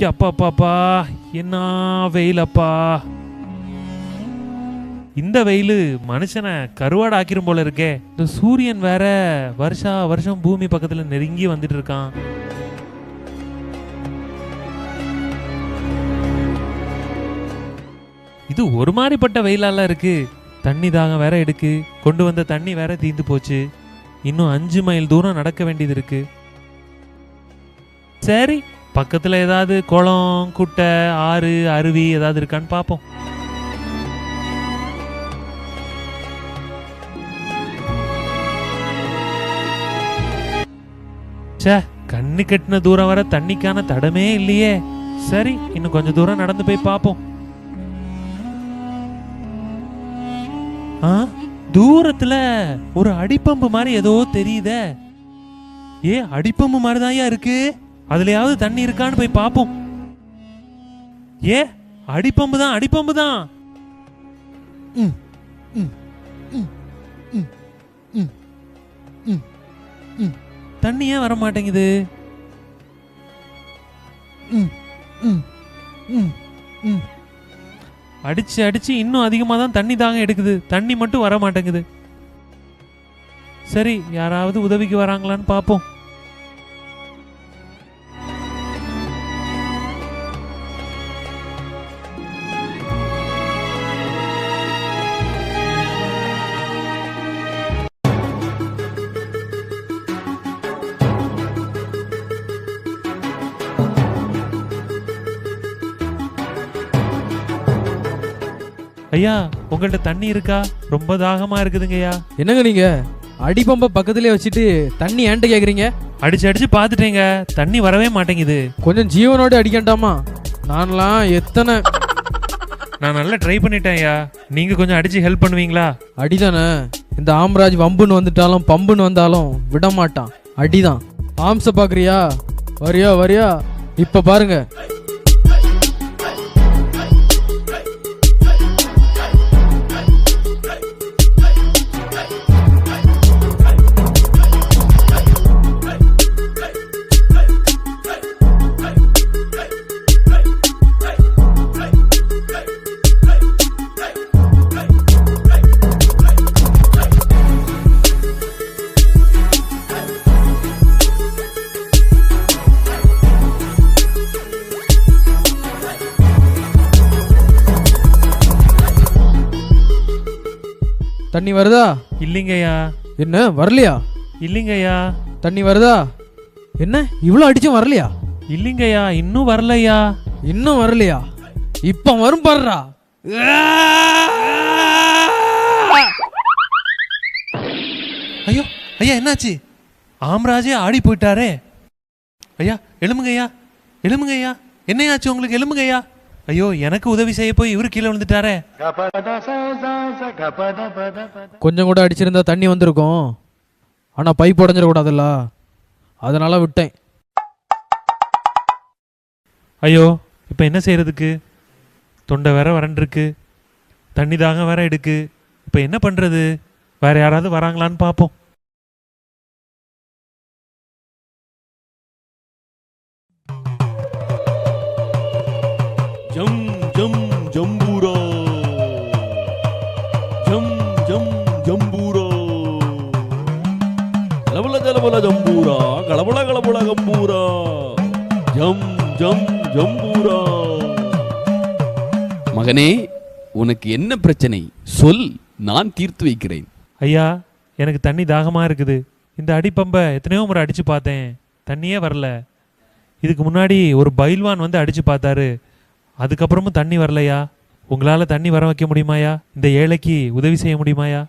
அப்பா அப்பாப்பா, என்ன வெயில் அப்பா! இந்த வெயில் மனுஷனை கருவாடு ஆக்கிரும் போல இருக்கே. இந்த சூரியன் வேற வருஷா வருஷம் பூமி பக்கத்துல நெருங்கி வந்துட்டு இருக்கான். இது ஒரு மாதிரிப்பட்ட வெயிலால இருக்கு. தண்ணி தாகம் வேற எடுக்கு. கொண்டு வந்த தண்ணி வேற தீந்து போச்சு. இன்னும் 5 மைல் தூரம் நடக்க வேண்டியது இருக்கு. சரி, பக்கத்துல ஏதாவது குளம், குட்டை, ஆறு, அருவி ஏதாவது இருக்கான்னு பாப்போம். சே, கண்ணு கட்டின தூரம் வர தண்ணிக்கான தடமே இல்லையே. சரி, இன்னும் கொஞ்சம் தூரம் நடந்து போய் பாப்போம். தூரத்துல ஒரு அடிப்பம்பு மாதிரி ஏதோ தெரியுதே. அடிப்பம்பு மாதிரிதான் இருக்கு. அதுலயாவது தண்ணி இருக்கான்னு போய் பாப்போம். அடிப்பம்பு தான், அடிப்பம்பு தான். தண்ணி ஏன் வர மாட்டேங்குது? அடிச்சு அடிச்சு இன்னும் அதிகமா தான் தண்ணி தாங்க எடுக்குது. தண்ணி மட்டும் வர மாட்டேங்குது. சரி, யாராவது உதவிக்கு வராங்களான்னு பாப்போம். ஐயா, உங்கள்ட்ட தண்ணி இருக்கா? ரொம்ப தாகமா இருக்குதுங்கய்யா. என்னங்க நீங்க அடிப்பம்ப பக்கத்துலயே வச்சுட்டு தண்ணி ஏன்ட்ட கேக்குறீங்க? அடிச்சு அடிச்சு பாத்துட்டேங்க, தண்ணி வரவே மாட்டேங்குது. கொஞ்சம் ஜீவனோட அடிக்கண்டாமா? நான்லாம் எத்தனை நான் நல்லா ட்ரை பண்ணிட்டேன் ஐயா. நீங்க கொஞ்சம் அடிச்சு ஹெல்ப் பண்ணுவீங்களா? அடிதானே. இந்த ஆம்ராஜ் வம்புன்னு வந்துட்டாலும் பம்புன்னு வந்தாலும் விட மாட்டான். அடிதான். ஆம்ச பாக்குறியா? வரியா வரியா? இப்ப பாருங்க. தண்ணி வருதா? இல்லைங்கய்யா. என்ன வரலையா? இல்லைங்கய்யா. தண்ணி வருதா? என்ன இவ்வளவு அடிச்சும் வரலையா? இல்லைங்கய்யா, இன்னும் வரலையா. இன்னும் வரலையா? இப்ப வரும் பாருடா. ஐயோ ஐயா, என்னாச்சு? ஆம்ராஜே ஆடி போயிட்டாரே. ஐயா எழுமுங்கய்யா, எழுமுங்கய்யா. என்னையாச்சு உங்களுக்கு? எழுமுங்கய்யா. ஐயோ, எனக்கு உதவி செய்ய போய் இவரு கீழே விழுந்துட்டாரே. கொஞ்சம் கூட அடிச்சிருந்தா தண்ணி வந்திருக்கும். ஆனா பைப் உடஞ்சிடக்கூடாதுல்ல, அதனால விட்டேன். ஐயோ, இப்ப என்ன செய்யறதுக்கு? தொண்டை வேற வறண்டிருக்கு, தண்ணி தாங்க வேற எடுக்கு. இப்ப என்ன பண்றது? வேற யாராவது வராங்களான்னு பாப்போம். ஜம் ஜம் ஜம்பூரா, ஜம் ஜம் ஜம்பூரா, கலபல கலபல ஜம்பூரா, கலபல கலபல கம்பூரா, ஜம் ஜம் ஜம்பூரா. மகனே, உனக்கு என்ன பிரச்சனை? சொல், நான் தீர்த்து வைக்கிறேன். ஐயா, எனக்கு தண்ணி தாகமா இருக்குது. இந்த அடிப்பம்பை எத்தனையோ முறை அடிச்சு பார்த்தேன், தண்ணியே வரல. இதுக்கு முன்னாடி ஒரு பைல்வான் வந்து அடிச்சு பார்த்தாரு, அதுக்கப்புறமும் தண்ணி வரலையா. உங்களால தண்ணி வர வைக்க முடியுமாயா? இந்த ஏழைக்கு உதவி செய்ய முடியுமாயா?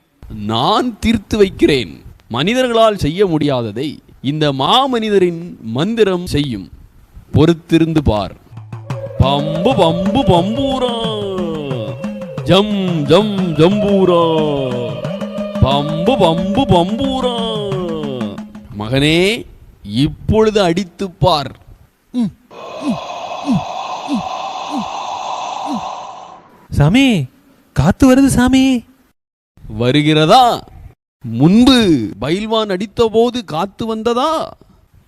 நான் தீர்த்து வைக்கிறேன். மனிதர்களால் செய்ய முடியாததை இந்த மாமனிதரின் மந்திரம் செய்யும். பொறுத்திருந்து பார். பம்பு பம்பு பம்பூரா, ஜம் ஜம் ஜம்பூரா, பம்பு பம்பு பம்பூரா. மகனே, இப்பொழுது அடித்து பார். சாமி, காத்து வருது சாமி. வருகிறதா? முன்பு பைல்வான் அடித்த போது காத்து வந்ததா?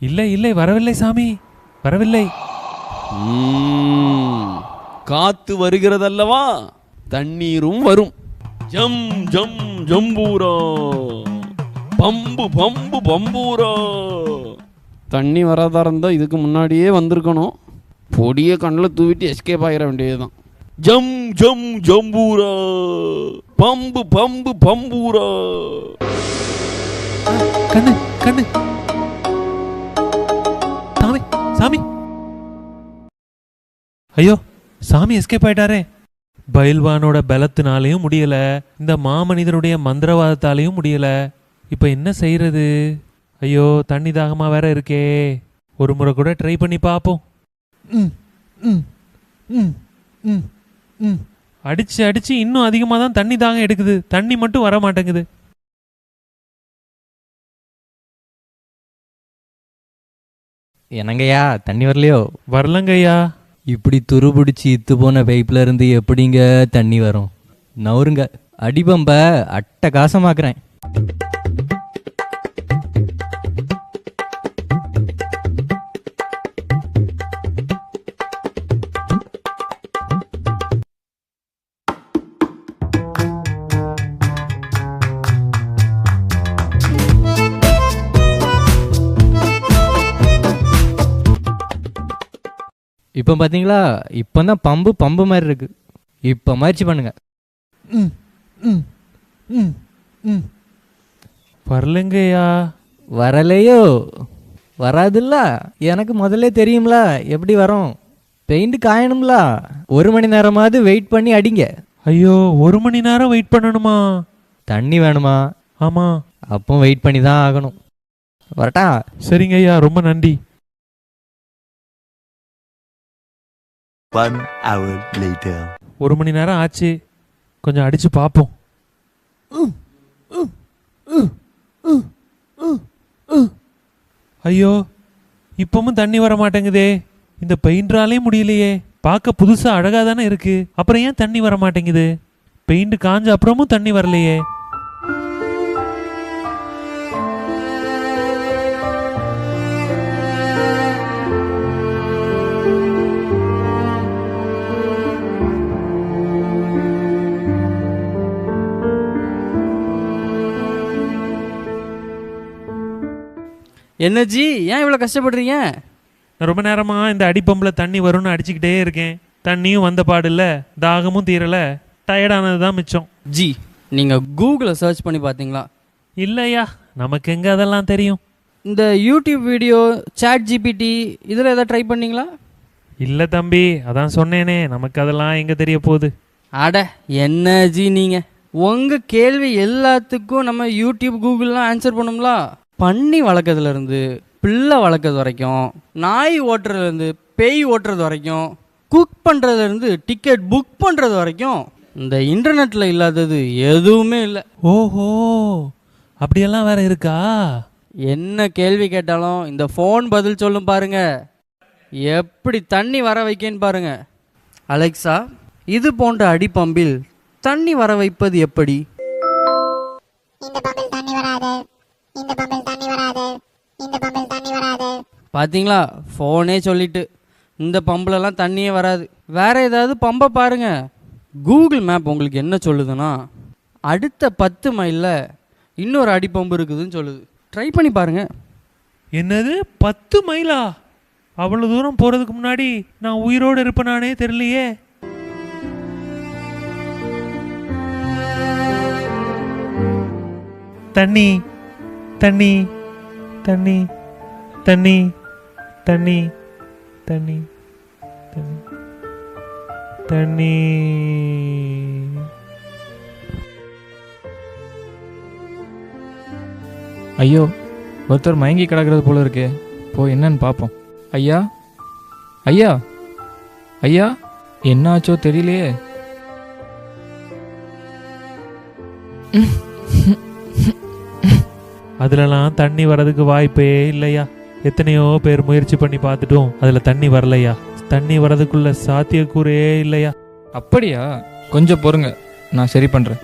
இல்லை இல்லை, வரவில்லை சாமி, வரவில்லை. காத்து வருகிறதல்லவா, தண்ணீரும் வரும். ஜம் ஜம் ஜம்பூரா, பம்பு பம்பு பம்பூரா. தண்ணி வராதா இருந்தால் இதுக்கு முன்னாடியே வந்திருக்கணும். பொடியை கண்ணில் தூவிட்டு எஸ்கேப் ஆகிட வேண்டியதுதான். ஜம் ஜம் ஜம்பூரா, பம்பு பம்பு பம்பூரா. கண்ணு கண்ணு, சாமி சாமி, ஐயோ சாமி எஸ்கேப் ஆயிட்டாரே. பயில்வானோட பலத்தினாலையும் முடியல, இந்த மாமனிதனுடைய மந்திரவாதத்தாலையும் முடியல. இப்ப என்ன செய்யறது? ஐயோ தண்ணி தாகமா வேற இருக்கே. ஒரு முறை கூட ட்ரை பண்ணி பார்ப்போம். அடிச்சு அடிச்சு இன்னும் அதிகமாக தான் தண்ணி தாகம் எடுக்குது. தண்ணி மட்டும் வர மாட்டேங்குது. என்னங்கய்யா தண்ணி வரலையோ? வரலங்கய்யா. இப்படி துருபிடிச்சி இத்து போன பைப்ல இருந்து எப்படிங்க தண்ணி வரும்? நவருங்க, அடிபம்ப அட்டகாசமாக்குறேன். இப்போ பார்த்தீங்களா, இப்போ தான் பம்பு பம்பு மாதிரி இருக்கு. இப்போ முயற்சி பண்ணுங்க. வரலங்கய்யா. வரலையோ? வராதுல்ல, எனக்கு முதல்ல தெரியும்ல எப்படி வரும். பெயிண்ட் காயணும்ல, 1 மணி நேரமாவது வெயிட் பண்ணி அடிங்க. ஐயோ 1 மணி நேரம் வெயிட் பண்ணணுமா? தண்ணி வேணுமா? ஆமா. அப்போ வெயிட் பண்ணி தான் ஆகணும். வரட்டா? சரிங்க ஐயா, ரொம்ப நன்றி. 1 hour later. 1 மணி நேரம் ஆச்சு. கொஞ்சம் அடிச்சு பார்ப்போம். ஐயோ இப்பவும் தண்ணி வர மாட்டேங்குதே. இந்த பெயிண்டாலே முடியலையே. பார்க்க புதுசா அழகா தானே இருக்கு, அப்புறம் ஏன் தண்ணி வர மாட்டேங்குது? பெயிண்ட் காஞ்ச அப்புறமும் தண்ணி வரலையே. என்ன ஜி, ஏன் இவ்வளோ கஷ்டப்படுறீங்க? நான் ரொம்ப நேரமா இந்த அடிப்பம்பில் தண்ணி வரும்னு அடிச்சுக்கிட்டே இருக்கேன். தண்ணியும் வந்த பாடு இல்லை, தாகமும் தீரலை, டயர்டானது தான் மிச்சம். ஜி, நீங்கள் கூகுளில் சர்ச் பண்ணி பார்த்தீங்களா? இல்லையா, நமக்கு எங்கே அதெல்லாம் தெரியும். இந்த யூடியூப் வீடியோ, சாட் ஜிபிடி இதில் எதாவது ட்ரை பண்ணிங்களா? இல்லை தம்பி, அதான் சொன்னேனே, நமக்கு அதெல்லாம் எங்கே தெரிய போகுது. அட என்ன ஜி நீங்கள், உங்கள் கேள்வி எல்லாத்துக்கும் நம்ம யூடியூப் கூகுள்லாம் ஆன்சர் பண்ணும்ல. பன்னி வளர்க்கறதுலேருந்து பிள்ளை வளர்க்குறது வரைக்கும், நாய் ஓட்டுறதுலேருந்து பேய் ஓட்டுறது வரைக்கும், குக் பண்ணுறதுலேருந்து டிக்கெட் புக் பண்ணுறது வரைக்கும் இந்த இன்டர்நெட்டில் இல்லாதது எதுவுமே இல்லை. ஓஹோ, அப்படியெல்லாம் வேற இருக்கா? என்ன கேள்வி கேட்டாலும் இந்த ஃபோன் பதில் சொல்லும் பாருங்க. எப்படி தண்ணி வர வைக்கன்னு பாருங்க. அலெக்சா, இது போன்ற அடிப்பம்பில் தண்ணி வர வைப்பது எப்படி? இந்த பம்பில் தண்ணி வராது, இந்த பம்பில் தண்ணி வராது, இந்த பம்பில் தண்ணி வராது. பார்த்தீங்களா, ஃபோனே சொல்லிட்டு இந்த பம்புலலாம் தண்ணியே வராது. வேற ஏதாவது பம்பை பாருங்க. கூகுள் மேப் உங்களுக்கு என்ன சொல்லுதுன்னா, அடுத்த 10 மைலில் இன்னொரு அடிப்பம்பு இருக்குதுன்னு சொல்லுது. ட்ரை பண்ணி பாருங்க. என்னது 10 மைலா? அவ்வளோ தூரம் போகிறதுக்கு முன்னாடி நான் உயிரோடு இருப்பேனானே தெரியலையே. தண்ணி தண்ணி தண்ணி தண்ணி தண்ணி தண்ணி தண்ணி தண்ணி. ஐயோ, ஒருத்தர் மயங்கி கிடக்கிறது போல இருக்கே. போய் என்னன்னு பார்ப்போம். ஐயா, ஐயா, ஐயா, என்ன ஆச்சோ தெரியலையே. அதுலலாம் தண்ணி வர்றதுக்கு வாய்ப்பே இல்லையா. எத்தனையோ பேர் முயற்சி பண்ணி பார்த்துட்டும் அதுல தண்ணி வரலையா. தண்ணி வர்றதுக்குள்ள சாத்தியக்கூறே இல்லையா. அப்படியா? கொஞ்சம் பொறுங்க, நான் சரி பண்றேன்.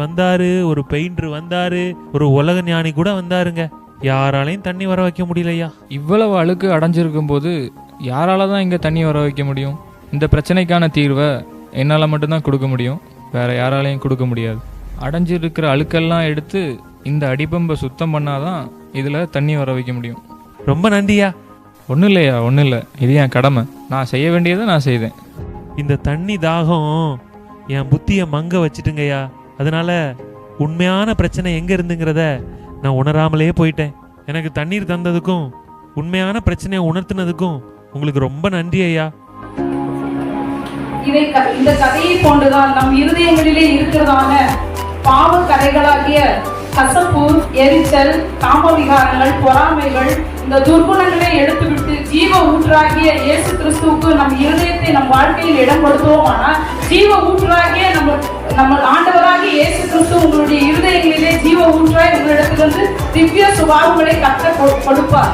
வந்தாரு, ஒரு பெயிண்டர் வந்தாரு, ஒரு உலக ஞானி கூட வந்தாருங்க. யாராலையும் தண்ணி வர வைக்க முடியலையா. இவ்வளவு அழுக்கு அடைஞ்சிருக்கும் போது யாரால தான் இங்கே தண்ணி வர வைக்க முடியும்? இந்த பிரச்சனைக்கான தீர்வை என்னால் மட்டும்தான் கொடுக்க முடியும், வேற யாராலையும் கொடுக்க முடியாது. அடைஞ்சிருக்கிற அழுக்கெல்லாம் எடுத்து இந்த அடிப்பம்பை சுத்தம் பண்ணாதான் இதில் தண்ணி வர வைக்க முடியும். ரொம்ப நன்றியா. ஒன்றும் இல்லையா, ஒன்றும் இல்லை, இது என் கடமை. நான் செய்ய வேண்டியதை நான் செய்தேன். இந்த தண்ணி தாகம் என் புத்தியை மங்க வச்சுட்டுங்கய்யா. அதனால உண்மையான பிரச்சனை எங்கே இருந்துங்கிறத நான் உணராமலே போயிட்டேன். எனக்கு தண்ணீர் தந்ததுக்கும் உண்மையான பிரச்சனையை உணர்த்தினதுக்கும் உங்களுக்கு ரொம்ப நன்றி ஐயா. இந்த கதையை போன்றுதான் நம் இருதயங்களிலே இருக்கிறதான பாவ கரைகளாகிய கசப்பு, எரிச்சல், காமவிகாரங்கள், பொறாமைகள், இந்த துர்குணங்களை எடுத்துவிட்டு ஜீவ ஊற்றாகிய இயேசு கிறிஸ்துவுக்கு நம் இருதயத்தை நம் வாழ்க்கையில் இடம் கொடுத்தோமானால் ஜீவ ஊற்றாகிய நம்ம ஆண்டவராகிய இயேசு கிறிஸ்து உங்களுடைய இருதயங்களிலே ஜீவ ஊற்றாய் உங்களிடத்திலிருந்து திவ்ய சுபாவங்களை கற்று கொடுப்பார்.